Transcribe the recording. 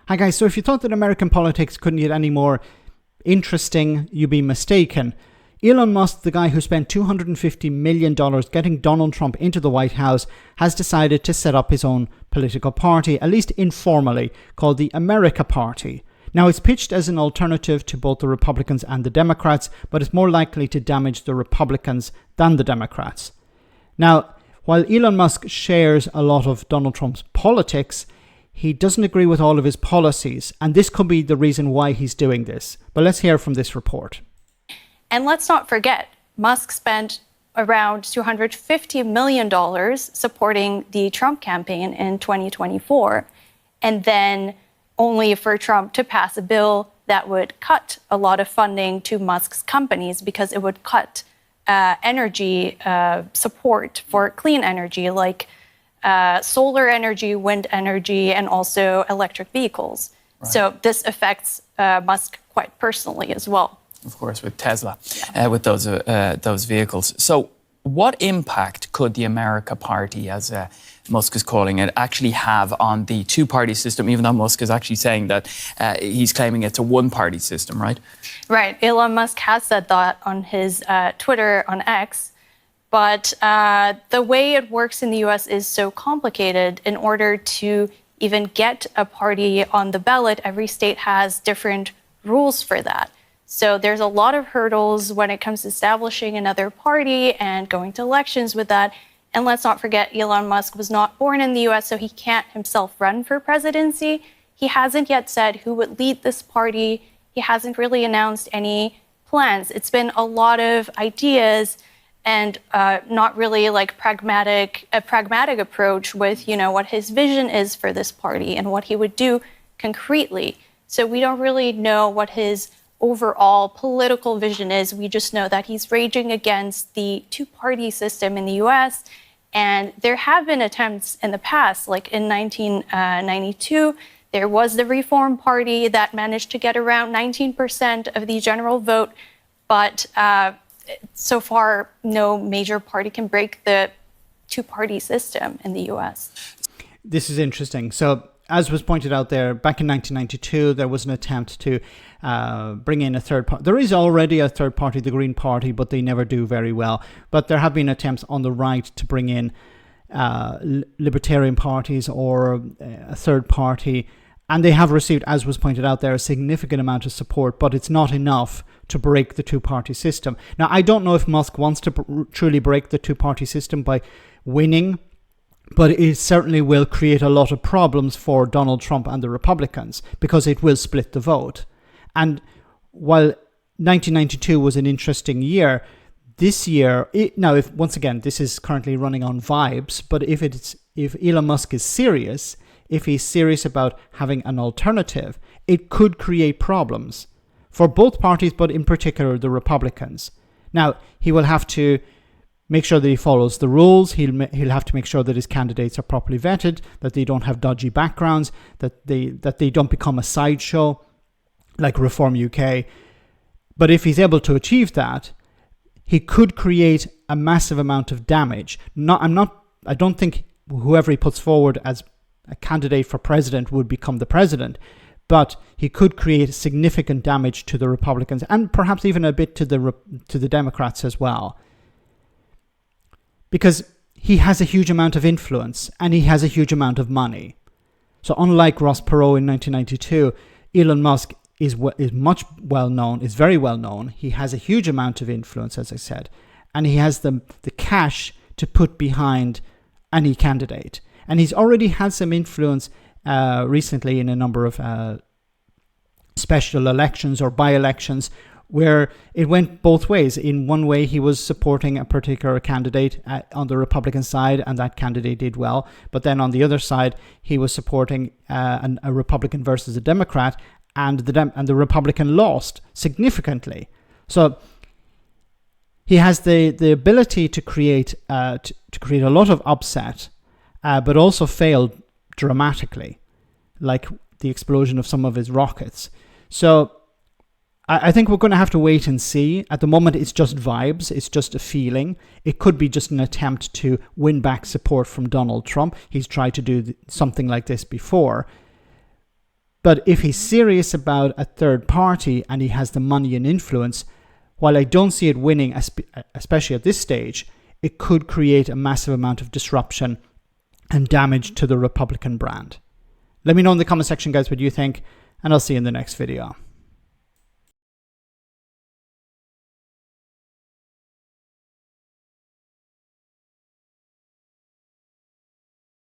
Hi guys, so if you thought that American politics couldn't get any more interesting, you'd be mistaken. Elon Musk, the guy who spent $250 million getting Donald Trump into the White House, has decided to set up his own political party, at least informally, called the America Party. Now, it's pitched as an alternative to both the Republicans and the Democrats, but it's more likely to damage the Republicans than the Democrats. Now, while Elon Musk shares a lot of Donald Trump's politics, he doesn't agree with all of his policies, and this could be the reason why he's doing this. But let's hear from this report. And let's not forget, Musk spent around $250 million supporting the Trump campaign in 2024, and then only for Trump to pass a bill that would cut a lot of funding to Musk's companies because it would cut energy support for clean energy like solar energy, wind energy, and also electric vehicles. Right. So this affects Musk quite personally as well. Of course, with Tesla, with those vehicles. So what impact could the America Party, as Musk is calling it, actually have on the two-party system, even though Musk is actually saying that he's claiming it's a one-party system, right? Right. Elon Musk has said that on his Twitter, on X. But the way it works in the US is so complicated. In order to even get a party on the ballot, every state has different rules for that. So there's a lot of hurdles when it comes to establishing another party and going to elections with that. And let's not forget, Elon Musk was not born in the US, so he can't himself run for presidency. He hasn't yet said who would lead this party. He hasn't really announced any plans. It's been a lot of ideas and not really like a pragmatic approach with, what his vision is for this party and what he would do concretely. So we don't really know what his overall political vision is. We just know that he's raging against the two-party system in the US. And there have been attempts in the past, like in 1992, there was the Reform Party that managed to get around 19% of the general vote. But so far, no major party can break the two-party system in the US. This is interesting. So, as was pointed out there, back in 1992, there was an attempt to bring in a third party. There is already a third party, the Green Party, but they never do very well. But there have been attempts on the right to bring in libertarian parties or a third party. And they have received, as was pointed out there, a significant amount of support, but it's not enough to break the two-party system. Now, I don't know if Musk wants to truly break the two-party system by winning, but it certainly will create a lot of problems for Donald Trump and the Republicans because it will split the vote. And while 1992 was an interesting year, this year, once again, this is currently running on vibes, but if Elon Musk is serious, if he's serious about having an alternative, it could create problems for both parties, but in particular the Republicans. Now, he will have to make sure that he follows the rules. He'll have to make sure that his candidates are properly vetted, that they don't have dodgy backgrounds, that they don't become a sideshow like Reform UK. But if he's able to achieve that, he could create a massive amount of damage. I don't think whoever he puts forward as a candidate for president would become the president, but he could create significant damage to the Republicans and perhaps even a bit to the Democrats as well. Because he has a huge amount of influence and he has a huge amount of money. So unlike Ross Perot in 1992, Elon Musk is very well known. He has a huge amount of influence, as I said, and he has the cash to put behind any candidate. And he's already had some influence recently in a number of special elections or by-elections where it went both ways. In one way, he was supporting a particular candidate on the Republican side, and that candidate did well. But then on the other side, he was supporting a Republican versus a Democrat, and the Republican lost significantly. So he has the ability to create a lot of upset, but also failed dramatically, like the explosion of some of his rockets. So I think we're going to have to wait and see. At the moment, it's just vibes. It's just a feeling. It could be just an attempt to win back support from Donald Trump. He's tried to do something like this before. But if he's serious about a third party and he has the money and influence, while I don't see it winning, especially at this stage, it could create a massive amount of disruption and damage to the Republican brand. Let me know in the comment section, guys, what you think, and I'll see you in the next video.